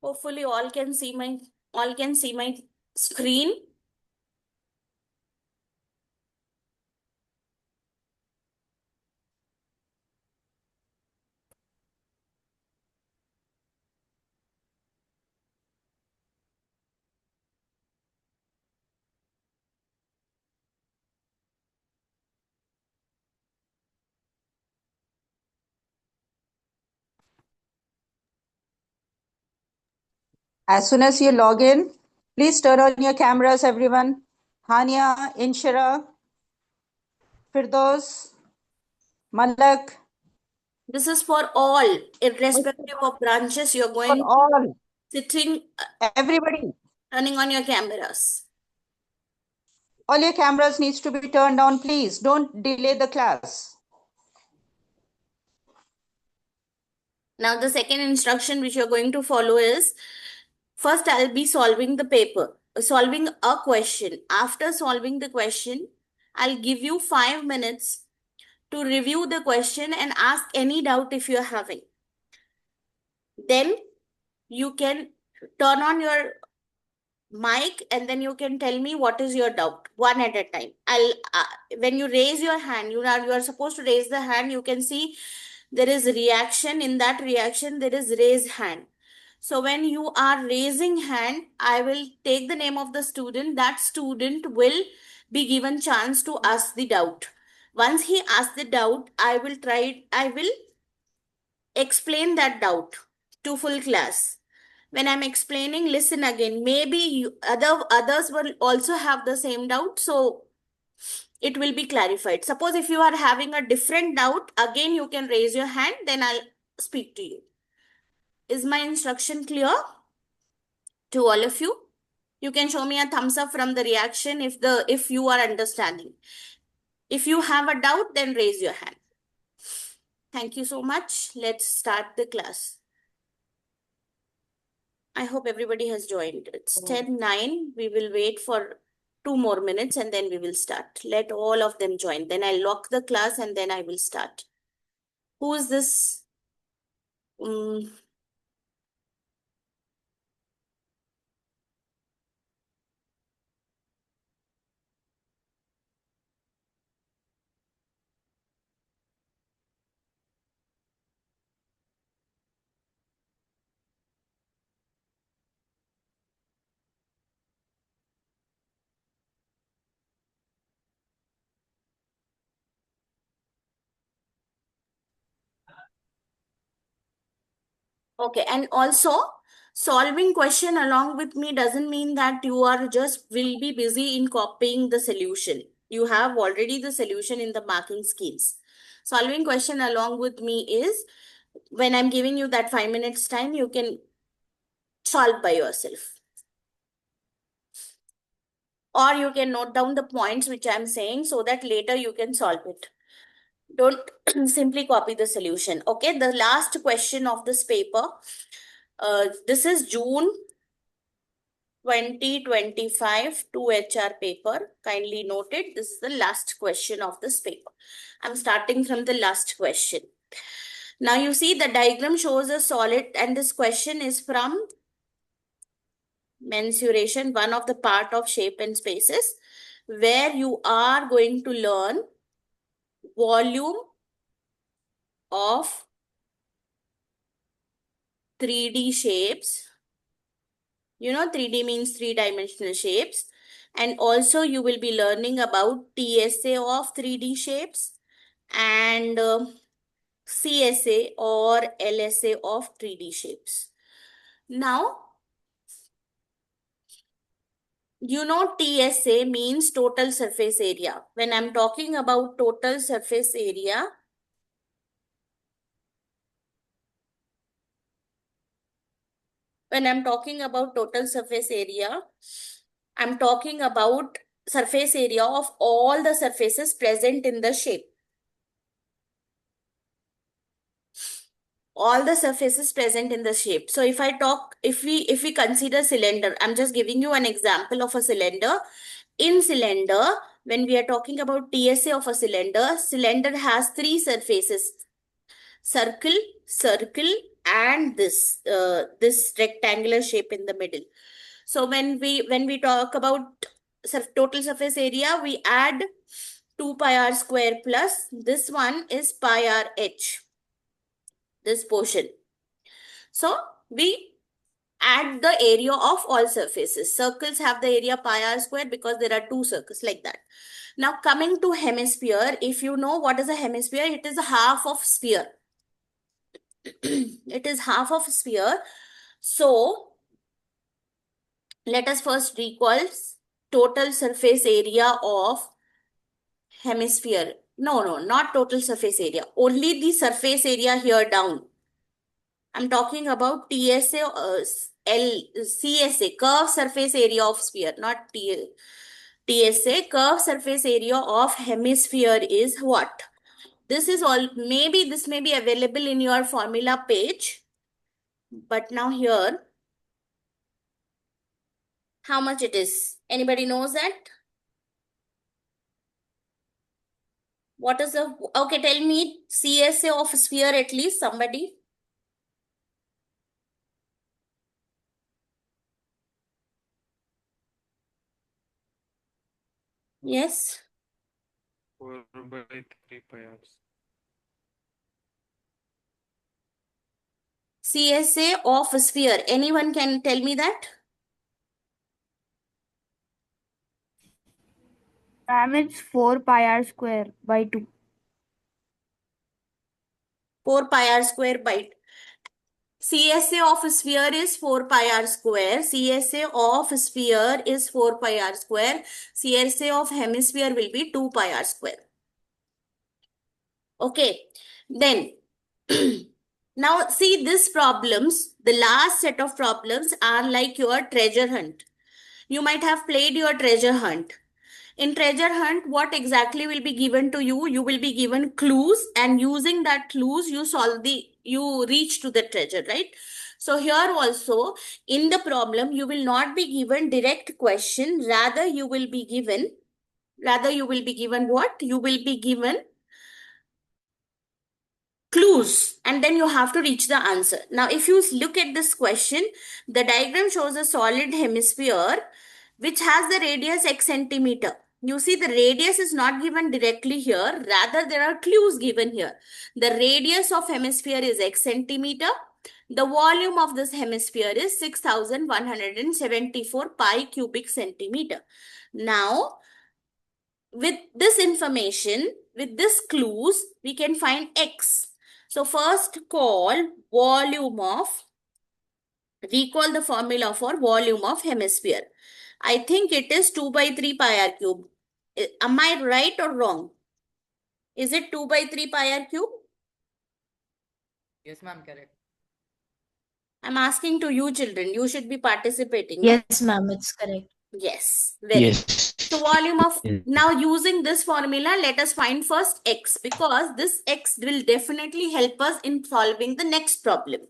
Hopefully all can see my screen. As soon as you log in, please turn on your cameras, everyone. Hania, Inshira, Firdos, Malak, This is for all, irrespective of branches. You're for going to all, sitting, everybody. turning on your cameras. All your cameras needs to be turned on, please. Don't delay the class. Now, the second instruction which you're going to follow is, first I'll be solving the paper, solving a question. After solving the question, I'll give you 5 minutes to review the question and ask any doubt if you're having. Then you can turn on your mic and then you can tell me what is your doubt, one at a time. I'll when you raise your hand, you are supposed to raise the hand. You can see there is reaction. In that reaction there is raise hand. So when you are raising hand, I will take the name of the student. That student will be given chance to ask the doubt. Once he asks the doubt, I will explain that doubt to full class. When I'm explaining, listen again. Maybe others will also have the same doubt, so it will be clarified. Suppose if you are having a different doubt, again you can raise your hand, then I'll speak to you. Is my instruction clear to all of you? You can show me a thumbs up from the reaction if you are understanding. If you have a doubt, then raise your hand. Thank you so much. Let's start the class. I hope everybody has joined. It's 10:09. We will wait for 2 more minutes and then we will start. Let all of them join. Then I'll lock the class and then I will start. Who is this? Okay, and also solving question along with me doesn't mean that you are just will be busy in copying the solution. You have already the solution in the marking schemes. Solving question along with me is when I'm giving you that 5 minutes time, you can solve by yourself. Or you can note down the points which I'm saying so that later you can solve it. Don't simply copy the solution. Okay, the last question of this paper. This is June 2025 2 HR paper. Kindly noted, this is the last question of this paper. I'm starting from the last question. Now you see the diagram shows a solid and this question is from mensuration, one of the part of shape and spaces, where you are going to learn volume of 3D shapes. 3D means three-dimensional shapes. And also you will be learning about TSA of 3D shapes and CSA or LSA of 3D shapes. Now, TSA means total surface area. When I'm talking about total surface area, I'm talking about surface area of all the surfaces present in the shape. All the surfaces present in the shape. So if we consider cylinder, I'm just giving you an example of a cylinder. In cylinder, when we are talking about TSA of a cylinder has three surfaces: circle, circle, and this rectangular shape in the middle. So when we talk about total surface area, we add 2 pi r square plus this one is pi r h, this portion. So we add the area of all surfaces. Circles have the area pi r square because there are two circles like that. Now coming to hemisphere, if you know what is a hemisphere, it is half of sphere. It is half of sphere. So let us first recall total surface area of hemisphere. No, not total surface area. Only the surface area here down. I'm talking about TSA, CSA, curved surface area of sphere, not TSA. Curved surface area of hemisphere is what? This is all, maybe this may be available in your formula page. But now here, how much it is? Anybody knows that? What is the, okay, tell me CSA of sphere at least, somebody. Yes. 4/3 pi r. CSA of sphere. Anyone can tell me that? Ma'am, it's 4 pi r square by 2. 4 pi r square by CSA of sphere is 4 pi r square. CSA of sphere is 4 pi r square. CSA of hemisphere will be 2 pi r square. Okay. Then now see these problems, the last set of problems are like your treasure hunt. You might have played your treasure hunt. In treasure hunt, what exactly will be given to you? You will be given clues, and using that clues, you reach to the treasure, right? So here also, in the problem, you will not be given direct question. Rather, you will be given what? You will be given clues, and then you have to reach the answer. Now, if you look at this question, the diagram shows a solid hemisphere which has the radius x centimeter. You see, the radius is not given directly here. Rather, there are clues given here. The radius of hemisphere is x centimeter. The volume of this hemisphere is 6,174 pi cubic centimeter. Now, with this information, with this clues, we can find x. So first recall the formula for volume of hemisphere. I think it is 2 by 3 pi r cube. Am I right or wrong? Is it 2 by 3 pi r cube? Yes, ma'am, correct. I'm asking to you children. You should be participating. No? Yes, ma'am, it's correct. Yes, very good. So volume of, now using this formula, let us find first x, because this x will definitely help us in solving the next problem.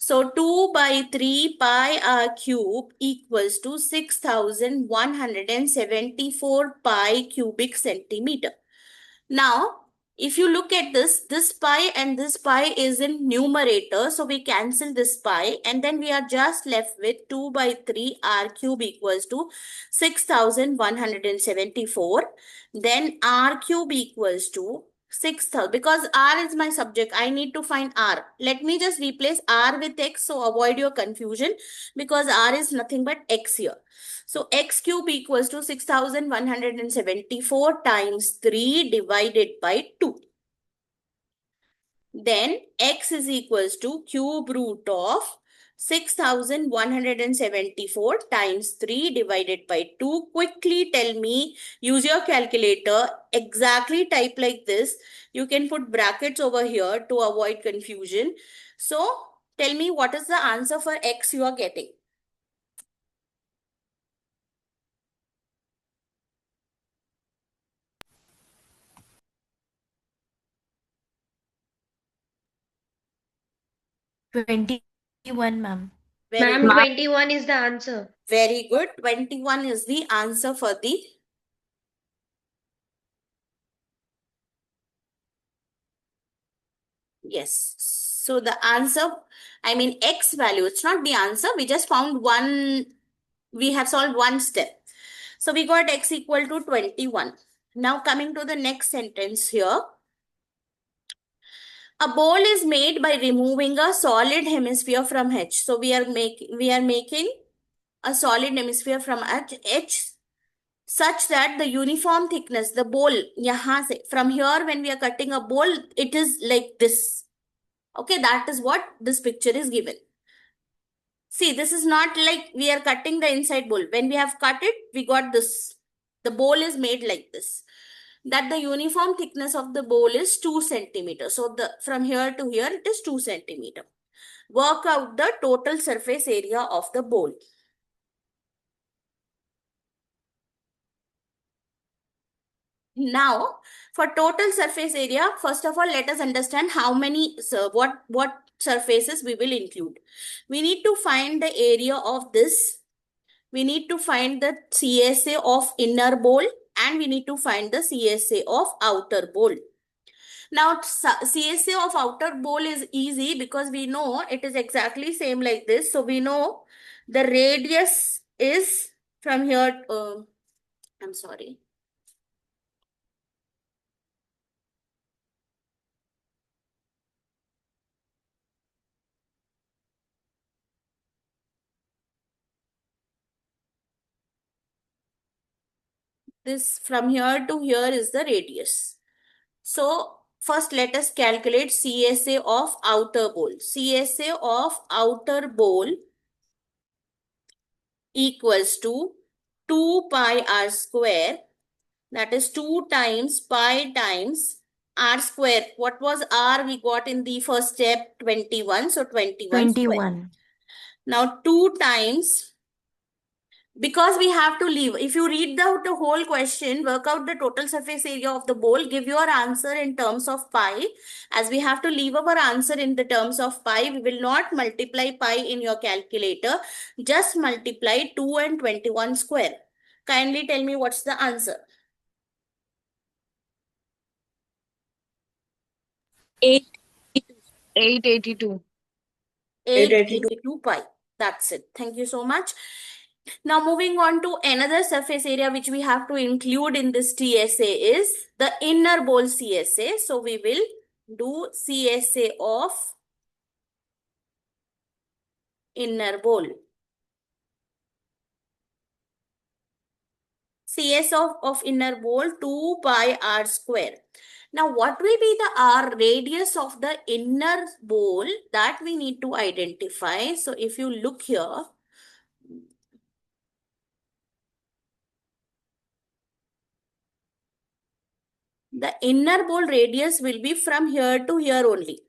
So 2 by 3 pi r cube equals to 6,174 pi cubic centimeter. Now, if you look at this pi and this pi is in numerator. So we cancel this pi and then we are just left with 2 by 3 r cube equals to 6,174. Then r cube equals to 6,000. Because r is my subject, I need to find r. Let me just replace r with x, so avoid your confusion, because r is nothing but x here. So x cube equals to 6,174 times 3 divided by 2. Then x is equals to cube root of 6,174 times 3 divided by 2. Quickly tell me, use your calculator, exactly type like this. You can put brackets over here to avoid confusion. So tell me what is the answer for x you are getting. Twenty-one, ma'am. Very Ma'am, good. 21 is the answer. Very good. 21 is the answer for the yes. So the answer, I mean x value, it's not the answer. We just found one, we have solved one step. So we got x equal to 21. Now coming to the next sentence here. A bowl is made by removing a solid hemisphere from H. So we are making a solid hemisphere from H such that the uniform thickness, the bowl, yahan se, from here when we are cutting a bowl, it is like this. Okay, that is what this picture is given. See, this is not like we are cutting the inside bowl. When we have cut it, we got this. The bowl is made like this. That the uniform thickness of the bowl is 2 centimeters. So from here to here, it is 2 centimeters. Work out the total surface area of the bowl. Now, for total surface area, first of all, let us understand how many, what surfaces we will include. We need to find the area of this. We need to find the CSA of inner bowl and we need to find the CSA of outer bowl. Now, CSA of outer bowl is easy because we know it is exactly same like this. So, we know the radius is from here, I'm sorry. This from here to here is the radius. So, first let us calculate CSA of outer bowl. CSA of outer bowl equals to 2 pi r square. That is 2 times pi times r square. What was r we got in the first step? 21. So 21 square. 21. Now 2 times, because we have to leave. If you read the whole question, work out the total surface area of the bowl, give your answer in terms of pi. As we have to leave our answer in the terms of pi, we will not multiply pi in your calculator. Just multiply 2 and 21 square. Kindly tell me what's the answer. 882. 882 pi. That's it. Thank you so much. Now moving on to another surface area which we have to include in this TSA is the inner bowl CSA. So we will do CSA of inner bowl. CS of inner bowl 2 pi r square. Now what will be the r radius of the inner bowl that we need to identify? So if you look here, the inner bowl radius will be from here to here only.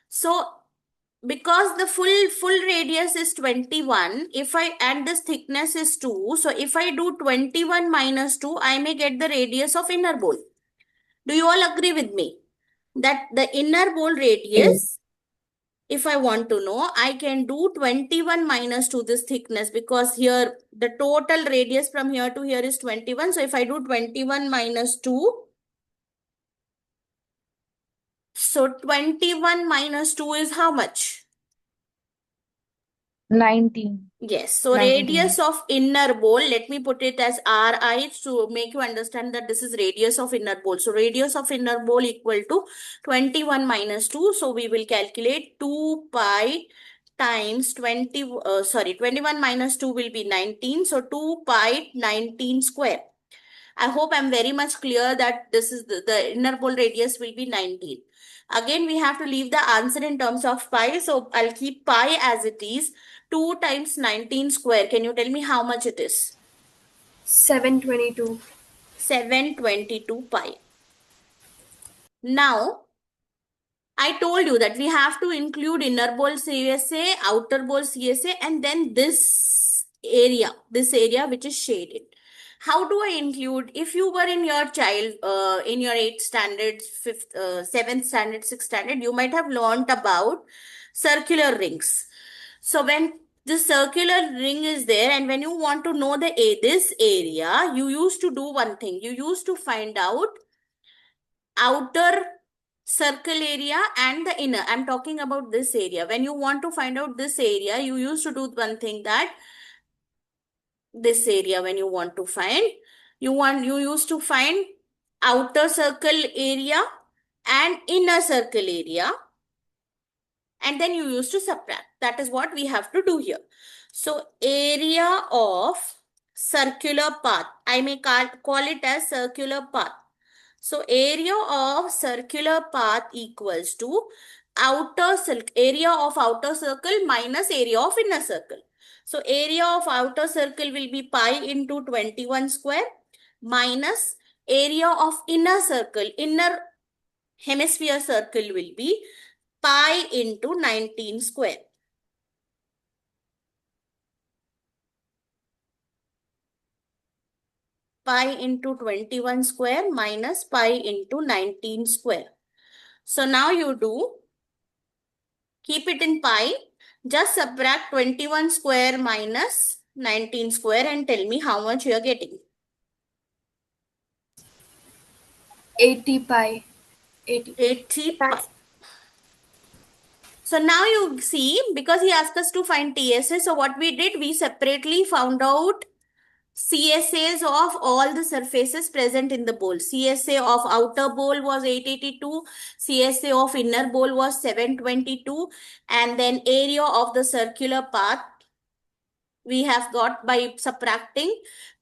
So because the full radius is 21, and this thickness is 2, so if I do 21 minus 2, I may get the radius of inner bowl. Do you all agree with me? That the inner bowl radius, if I want to know, I can do 21 minus 2 this thickness, because here the total radius from here to here is 21. So if I do 21 minus 2, so 21 minus 2 is how much? 19. Yes. So 19. radius of inner bowl, let me put it as Ri to make you understand that this is radius of inner bowl. So radius of inner bowl equal to 21 minus 2. So we will calculate 2 pi times 21 minus 2 will be 19. So 2 pi 19 square. I hope I'm very much clear that this is the inner bowl radius will be 19. Again, we have to leave the answer in terms of pi. So I'll keep pi as it is. 2 times 19 square. Can you tell me how much it is? 722. 722 pi. Now, I told you that we have to include inner bowl CSA, outer bowl CSA, and then this area which is shaded. How do I include? If you were in your child, in your 8th standard, 7th standard, 6th standard, you might have learned about circular rings. So when the circular ring is there and when you want to know this area, you used to do one thing. You used to find out outer circle area and the inner. I'm talking about this area. When you want to find out this area, you used to do one thing, that this area, when you want to find, you used to find outer circle area and inner circle area, and then you used to subtract. That is what we have to do here. So area of circular path, I may call it as circular path. So area of circular path equals to area of outer circle minus area of inner circle. So area of outer circle will be pi into 21 square minus area of inner circle, inner hemisphere circle, will be pi into 19 square. Pi into 21 square minus pi into 19 square. So now you do, keep it in pi, just subtract 21 square minus 19 square and tell me how much you are getting. 80 pi. 80 pi. So now you see, because he asked us to find TSA, so what we did, we separately found out CSAs of all the surfaces present in the bowl. CSA of outer bowl was 882, CSA of inner bowl was 722, and then area of the circular path we have got by subtracting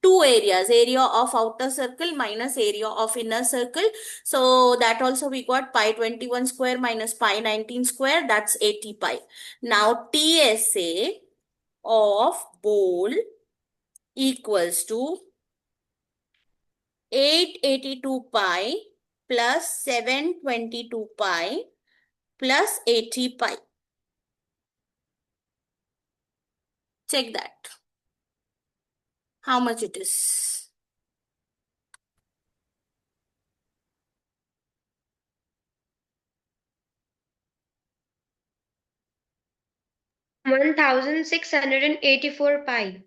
two areas, area of outer circle minus area of inner circle. So that also we got pi 21 square minus pi 19 square, that's 80 pi. Now TSA of bowl equals to 882 pi plus 722 pi plus 80 pi. Check that. How much it is? $1,684 pi.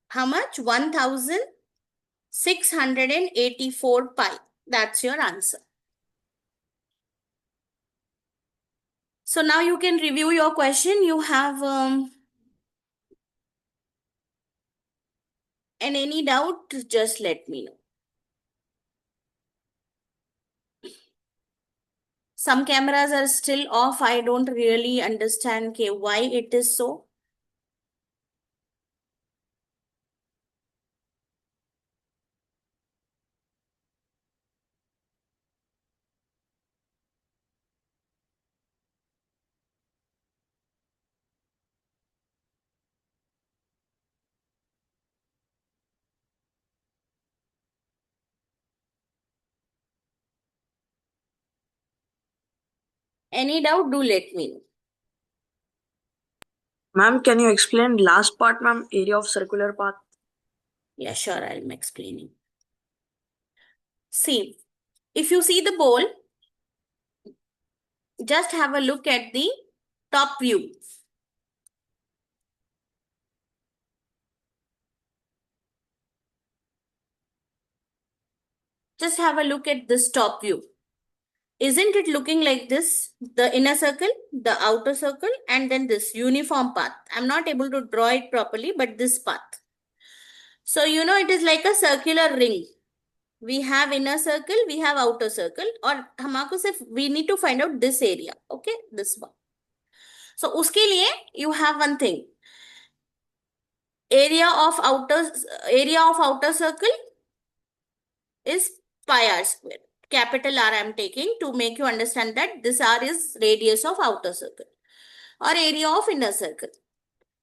How much? 1,684 pi. That's your answer. So now you can review your question. You have and any doubt, just let me know. Some cameras are still off. I don't really understand why it is so. Any doubt, do let me know. Ma'am, can you explain last part, ma'am? Area of circular path. Yeah, sure, I'm explaining. See, if you see the bowl, just have a look at the top view. Just have a look at this top view. Isn't it looking like this? The inner circle, the outer circle, and then this uniform path. I'm not able to draw it properly, but this path. So, you know, it is like a circular ring. We have inner circle, we have outer circle, और हमको सिर्फ we need to find out this area, okay, this one. So उसके लिए you have one thing. Area of outer circle is pi r square. Capital R I'm taking to make you understand that this R is radius of outer circle. Or area of inner circle.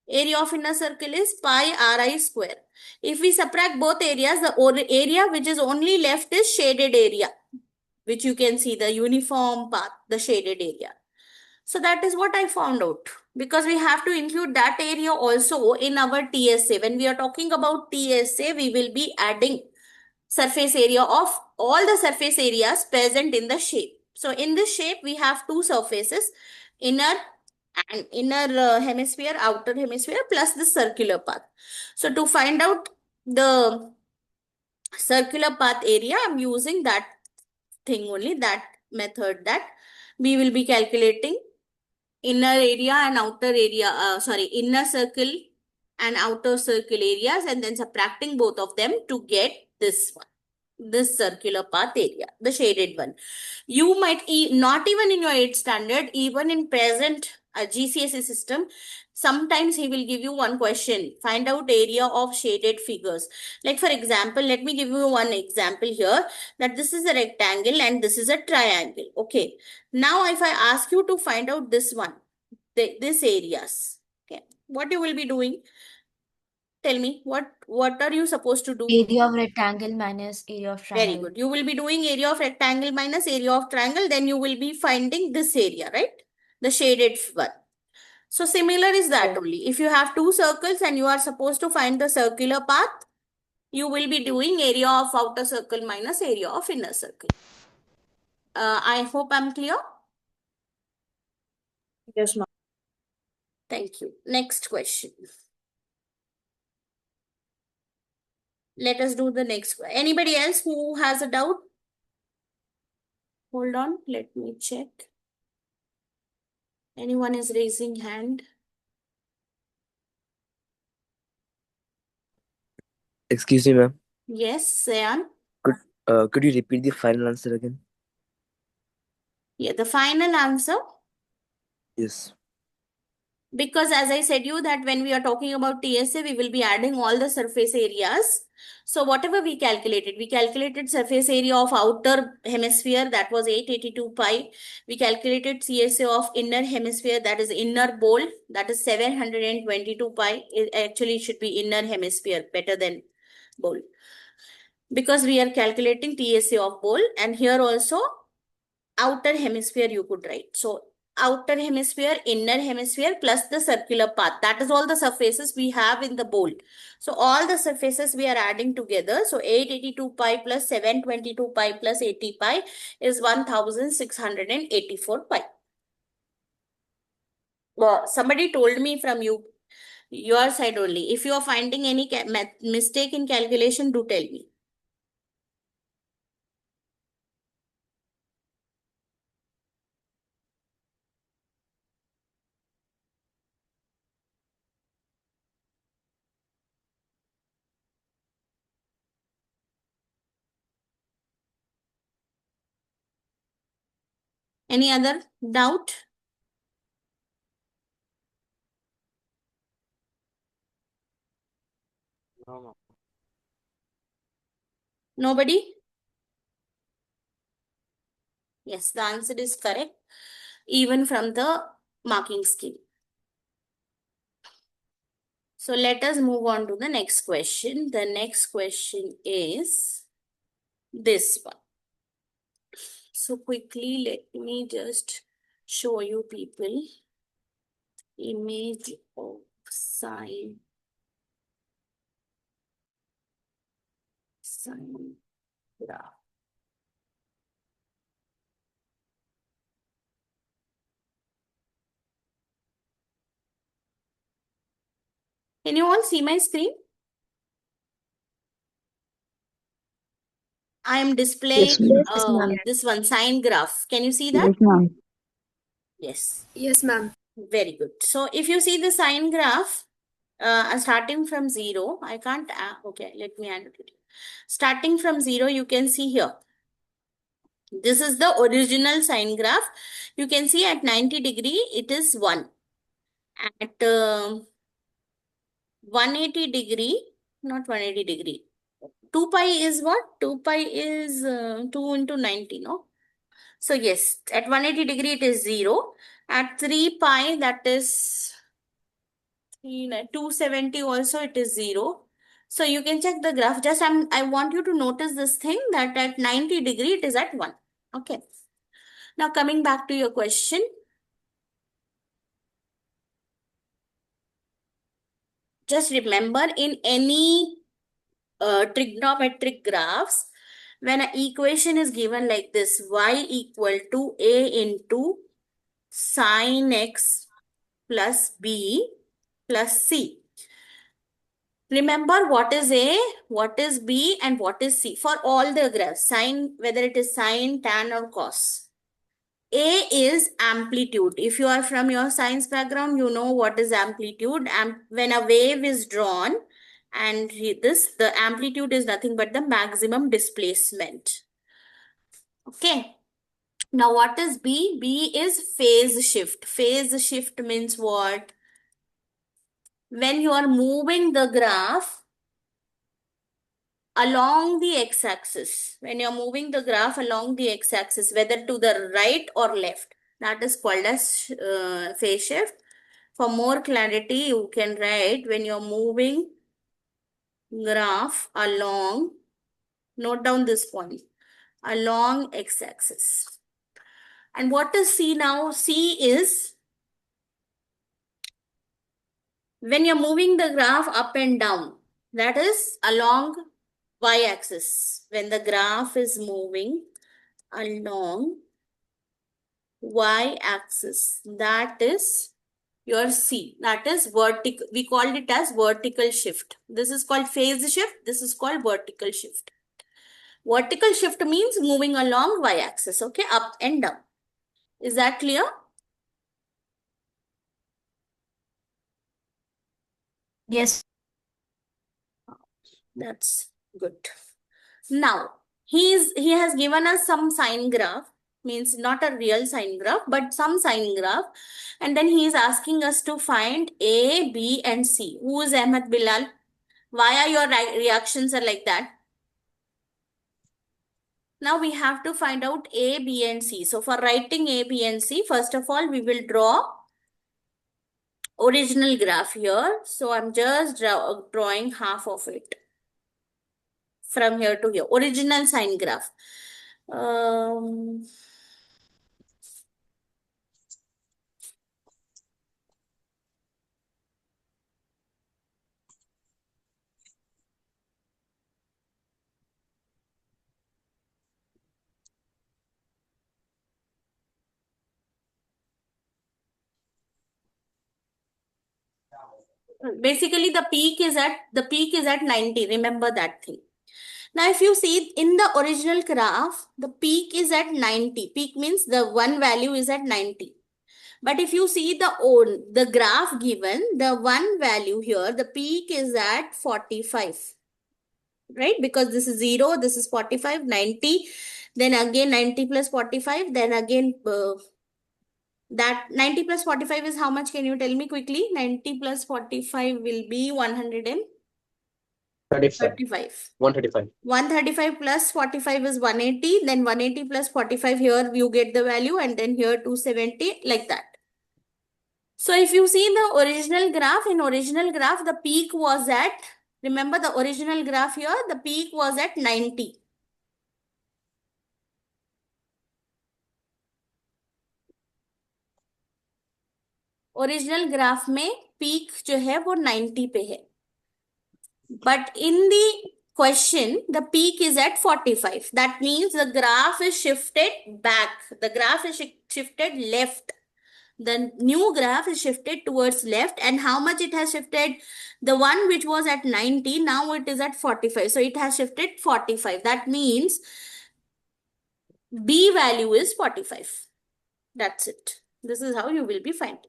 Area of inner circle is pi ri square. If we subtract both areas, the area which is only left is shaded area, which you can see the uniform path, the shaded area. So that is what I found out, because we have to include that area also in our TSA. When we are talking about TSA, we will be adding surface area of all the surface areas present in the shape. So in this shape, we have two surfaces, inner hemisphere, outer hemisphere, plus the circular path. So to find out the circular path area, I'm using that thing only, that method that we will be calculating inner area and outer area, inner circle and outer circle areas, and then subtracting both of them to get this one, this circular path area, the shaded one. You might not even in your 8th standard, even in present GCSE system, sometimes he will give you one question, find out area of shaded figures. Like for example, let me give you one example here, that this is a rectangle and this is a triangle. Okay. Now if I ask you to find out this one, this areas, okay, what you will be doing? Tell me, what are you supposed to do? Area of rectangle minus area of Very triangle. good. You will be doing area of rectangle minus area of triangle. Then you will be finding this area, right? The shaded one. So similar is that Yeah. only. If you have two circles and you are supposed to find the circular path, you will be doing area of outer circle minus area of inner circle. I hope I'm clear. Yes, ma'am. Thank you. Next question. Let us do the next one. Anybody else who has a doubt? Hold on, let me check. Anyone is raising hand? Excuse me, ma'am. Yes, Sayan. Could you repeat the final answer again? Yeah, the final answer. Yes. Because as I said you that when we are talking about TSA, we will be adding all the surface areas. So whatever we calculated surface area of outer hemisphere, that was 882 pi. We calculated CSA of inner hemisphere, that is inner bowl, that is 722 pi. It actually should be inner hemisphere, better than bowl. Because we are calculating TSA of bowl, and here also outer hemisphere you could write. So outer hemisphere, inner hemisphere plus the circular path. That is all the surfaces we have in the bowl. So all the surfaces we are adding together. So 882 pi plus 722 pi plus 80 pi is 1684 pi. Well, somebody told me from your side only. If you are finding any mistake in calculation, do tell me. Any other doubt? No. Nobody? Yes, the answer is correct, even from the marking scheme. So let us move on to the next question. The next question is this one. So quickly, let me just show you people image of sine graph. Can you all see my screen? I am displaying Yes, ma'am. this one sine graph. Can you see that? Yes, ma'am. Yes. Yes, ma'am. Very good. So if you see the sine graph, starting from 0, I can't, okay, let me annotate it. Starting from 0, you can see here. This is the original sine graph. You can see at 90 degree, it is 1. At 180 degree, not 180 degree. 2 pi is what? 2 pi is 2 into 90, no? So yes, at 180 degree, it is 0. At 3 pi, that is 270 also, it is 0. So you can check the graph. Just I want you to notice this thing that at 90 degree, it is at 1. Okay. Now coming back to your question. Just remember, in any trigonometric graphs, when an equation is given like this, y equal to a into sine x plus b plus c. Remember what is a, what is b, and what is c for all the graphs, sine, whether it is sine, tan, or cos. A is amplitude. If you are from your science background, you know what is amplitude. When a wave is drawn, and the amplitude is nothing but the maximum displacement. Okay. Now what is B? B is phase shift. Phase shift means what? When you are moving the graph along the x-axis, when you're moving the graph along the x-axis, whether to the right or left, that is called as phase shift. For more clarity, you can write when you're moving graph along, note down this point, along x-axis. And what is C now? C is when you're moving the graph up and down, that is along y-axis. When the graph is moving along y-axis, that is your C. That is vertical. We called it as vertical shift. This is called phase shift. This is called vertical shift. Vertical shift means moving along y-axis, okay, up and down. Is that clear? Yes. That's good. Now, he has given us some sine graph, means not a real sine graph, but some sine graph. And then he is asking us to find A, B, and C. Who is Ahmed Bilal? Why are your reactions are like that? Now we have to find out A, B, and C. So for writing A, B, and C, first of all, we will draw original graph here. So I'm just drawing half of it from here to here. Original sine graph. Basically, the peak is at 90. Remember that thing. Now, if you see in the original graph, the peak is at 90. Peak means the one value is at 90. But if you see the graph given, the one value here, the peak is at 45. Right? Because this is 0, this is 45, 90. Then again 90 plus 45. Then again that 90 plus 45 is how much? Can you tell me quickly? 90 plus 45 will be 135. 135. 135 plus 45 is 180. Then 180 plus 45 here you get the value, and then here 270, like that. So if you see the original graph, in original graph, the peak was at, remember the original graph here, the peak was at 90. Original graph में peak जो है वो 90 पे है, but in the question the peak is at 45. That means the graph is shifted back. The graph is shifted left. The new graph is shifted towards left. And how much it has shifted? The one which was at 90, now it is at 45. So it has shifted 45. That means B value is 45. That's it. This is how you will be finding.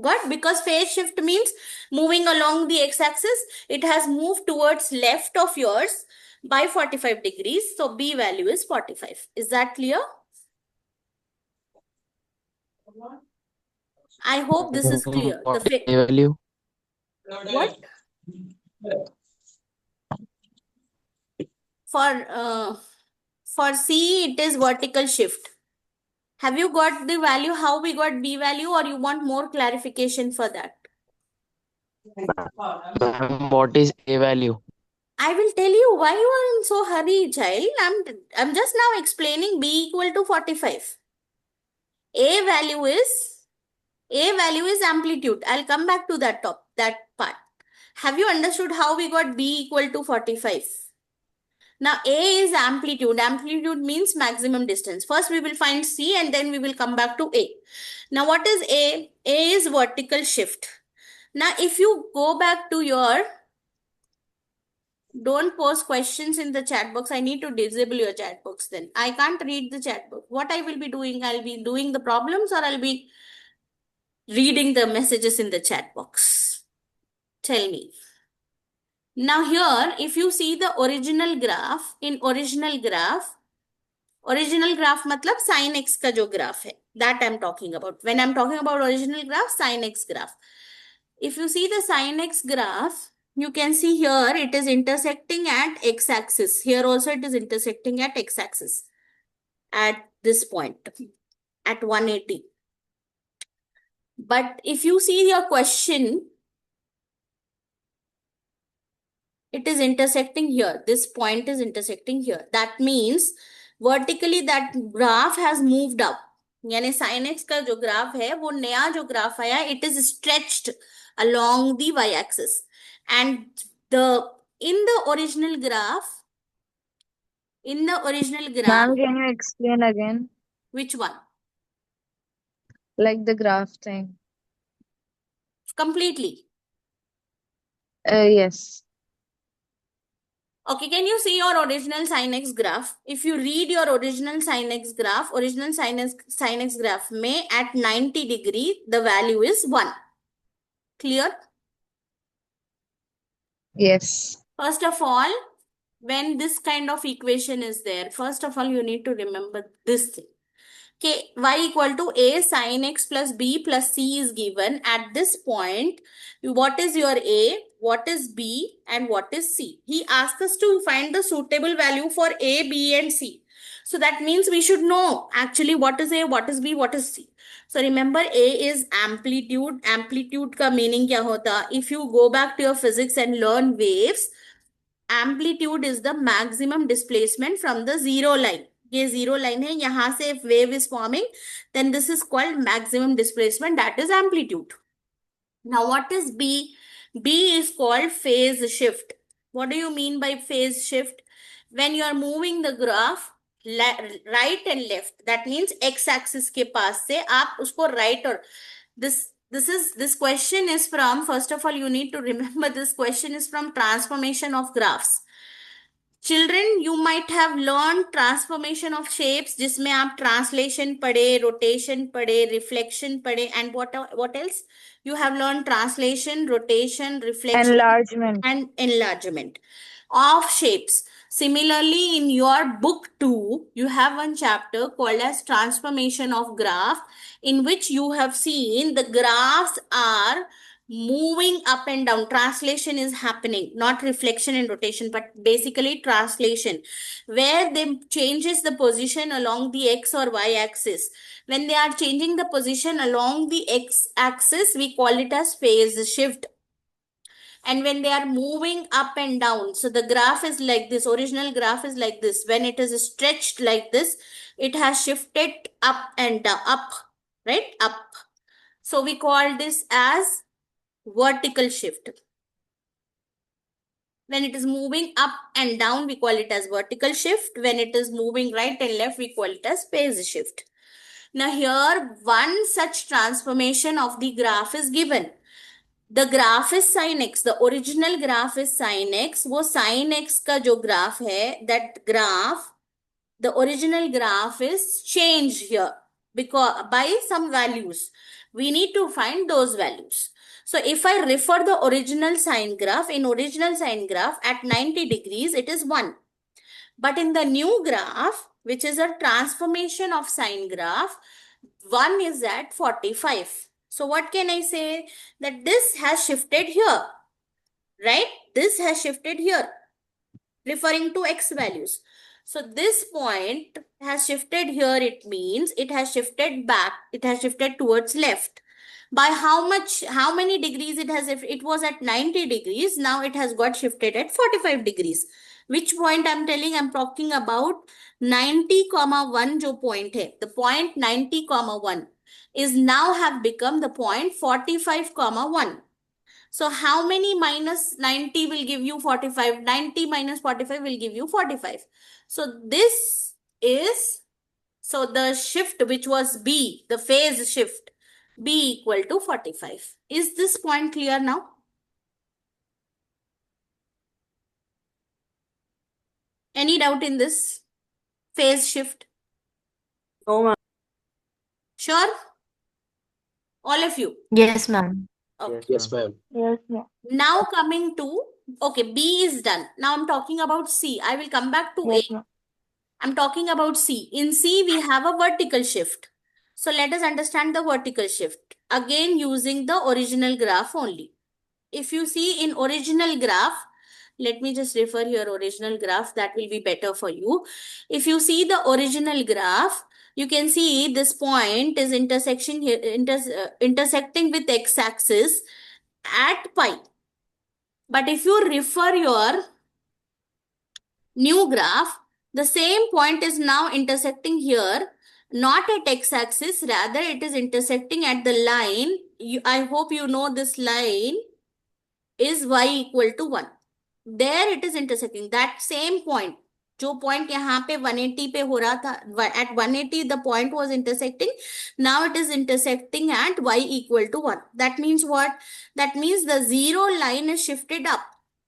Got? Because phase shift means moving along the x-axis. It has moved towards left of yours by 45 degrees. So B value is 45. Is that clear? I hope this is clear. The value. what? For C, it is vertical shift. Have you got the value, how we got B value, or you want more clarification for that? What is A value? I will tell you why you are in so hurry, child. I'm just now explaining B equal to 45. A value is amplitude. I'll come back to that part. Have you understood how we got B equal to 45? Now A is amplitude. Amplitude means maximum distance. First we will find C and then we will come back to A. Now what is A? A is vertical shift. Now if you go back to your Don't post questions in the chat box. I need to disable your chat box then. I can't read the chat box. What I will be doing, I'll be doing the problems or I'll be reading the messages in the chat box. Tell me. Now here, if you see the original graph, in original graph matlab sin x का जो graph है, that I'm talking about. When I'm talking about original graph, sin x graph. If you see the sin x graph, you can see here it is intersecting at x-axis. Here also it is intersecting at x-axis at this point, at 180. But if you see your question, it is intersecting here. This point is intersecting here. That means vertically that graph has moved up. यानी sin x का जो graph है वो नया जो graph आया, it is stretched along the y-axis. And in the original graph, Ma'am, can you explain again? which one? Like the graph thing. Completely. Yes. Okay, can you see your original sin x graph? If you read your original sin x graph, sin x graph may at 90 degree, the value is 1. Clear? Yes. First of all, when this kind of equation is there, first of all, you need to remember this thing. Okay, y equal to a sin x plus b plus c is given. At this point, what is your a, what is b, and what is c? He asked us to find the suitable value for a, b, and c. So that means we should know actually what is a, what is b, what is c. So remember, a is amplitude. Amplitude ka meaning kya hota? If you go back to your physics and learn waves, amplitude is the maximum displacement from the zero line. ये zero line है, यहाँ से if wave is forming, then this is called maximum displacement, that is amplitude. Now what is B? B is called phase shift. What do you mean by phase shift? When you are moving the graph right and left, that means x-axis के पास से आप उसको right or this question is from, first of all, you need to remember this question is from transformation of graphs. Children, you might have learned transformation of shapes, जिसमें आप translation पढ़े, rotation पढ़े, reflection पढ़े, and what else? You have learned translation, rotation, reflection, Enlargement. and enlargement of shapes. Similarly, in your book 2, you have one chapter called as transformation of graph, in which you have seen the graphs are moving up and down. Translation is happening, not reflection and rotation, but basically translation, where they changes the position along the x or y axis. When they are changing the position along the x axis, we call it as phase shift. And when they are moving up and down, so the graph is like this, original graph is like this. When it is stretched like this, it has shifted up and down, up, right? Up. So we call this as vertical shift. When it is moving up and down, we call it as vertical shift. When it is moving right and left, we call it as phase shift. Now here, one such transformation of the graph is given. The graph is sin x. The original graph is sin x. वो sin x का जो graph है, that graph, the original graph is changed here because by some values. We need to find those values. So if I refer the original sine graph, in original sine graph at 90 degrees, it is 1. But in the new graph, which is a transformation of sine graph, 1 is at 45. So what can I say? That this has shifted here, right? This has shifted here, referring to x values. So this point has shifted here. It means it has shifted back. It has shifted towards left. By how much, how many degrees it has? If it was at 90 degrees, now it has got shifted at 45 degrees. Which point I'm telling? I'm talking about 90,1 जो point है. The point 90,1 is now have become the point 45,1. So how many minus 90 will give you 45? 90 minus 45 will give you 45. So this is, so the shift which was B, the phase shift, B equal to 45. Is this point clear now? Any doubt in this phase shift? No, ma'am. Sure? All of you? Yes, ma'am. Okay. Yes, ma'am. Yes, ma'am. Now coming to, okay, B is done. Now I'm talking about C. I will come back to Yes, A. ma'am. I'm talking about C. In C, we have a vertical shift. So let us understand the vertical shift. Again, using the original graph only. If you see in original graph, let me just refer here original graph. That will be better for you. If you see the original graph, you can see this point is intersecting with x-axis at pi. But if you refer your new graph, the same point is now intersecting here, not at x-axis, rather it is intersecting at the line. I hope you know this line is y equal to 1. There it is intersecting. That same point, जो point यहाँ पे 180 पे हो रहा था, at 180 the point was intersecting. Now it is intersecting at y equal to 1. That means what? That means the zero line is shifted up.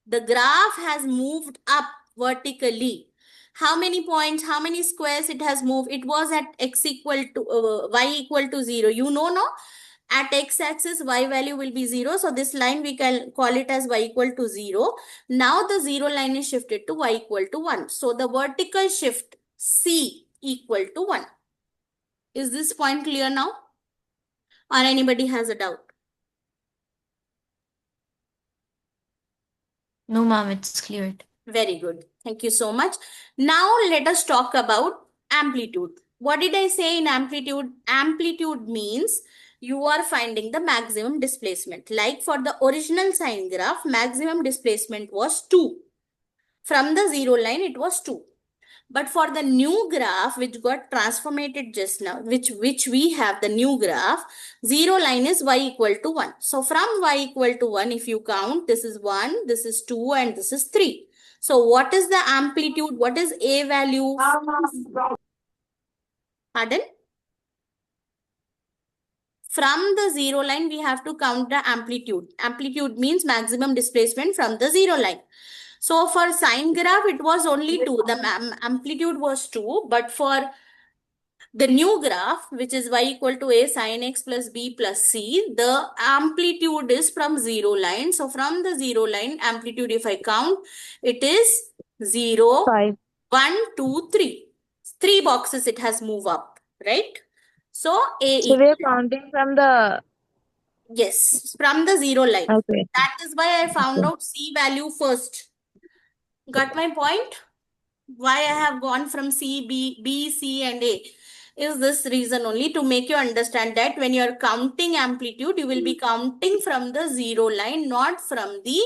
The graph has moved up vertically. How many points, how many squares it has moved? It was at x equal to y equal to 0. You know, no? At x-axis, y value will be 0. So this line we can call it as y equal to 0. Now the 0 line is shifted to y equal to 1. So the vertical shift C equal to 1. Is this point clear now? Or anybody has a doubt? No, ma'am, it's cleared. Very good. Thank you so much. Now let us talk about amplitude. What did I say in amplitude? Amplitude means you are finding the maximum displacement. Like for the original sine graph, maximum displacement was 2. From the 0 line, it was 2. But for the new graph, which got transformed just now, which we have the new graph, 0 line is y equal to 1. So from y equal to 1, if you count, this is 1, this is 2, and this is 3. So what is the amplitude? What is A value? Pardon? From the 0 line, we have to count the amplitude. Amplitude means maximum displacement from the 0 line. So for sine graph, it was only 2. The amplitude was 2. But for the new graph, which is y equal to a sine x plus b plus c, the amplitude is from 0 line. So from the 0 line, amplitude, if I count, it is 0, 5. 1, 2, 3. 3 boxes it has moved up, right? So A So we are equal, counting from the yes, from the 0 line. okay. That is why I found out C value first. Got my point? Why I have gone from C, B, C, and A is this reason only, to make you understand that when you are counting amplitude, you will be counting from the 0 line, not from the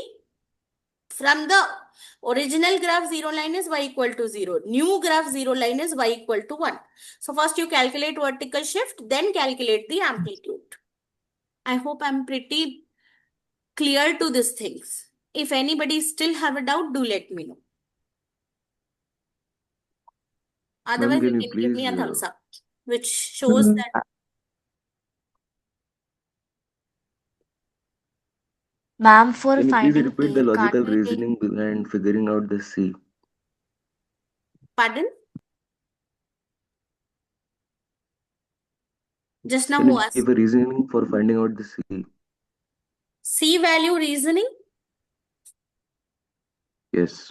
original graph 0 line is y equal to 0. New graph 0 line is y equal to 1. So first you calculate vertical shift, then calculate the amplitude. I hope I'm pretty clear to these things. If anybody still have a doubt, do let me know. Otherwise, you can can you give me a please, thumbs up, which shows that. Ma'am, for Can you please finding repeat the A, logical can't we take reasoning behind figuring out the C? Pardon? Just now Can who you asked? give a reasoning for finding out the C? C value reasoning? Yes.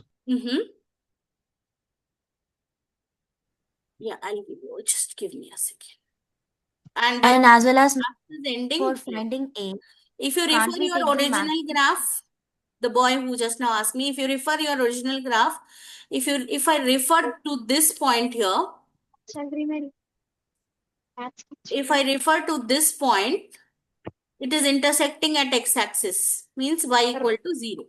Yeah, I'll give you. Just give me a second. And and as well as graph is ending for here. finding A, If you can't refer we your take the original graph, the boy who just now asked me, if you refer your original graph, if I refer to this point here, if I refer to this point, it is intersecting at x-axis, means y equal to 0.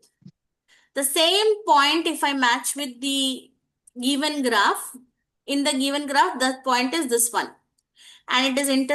The same point, if I match with the given graph, in the given graph, the point is this one. And it is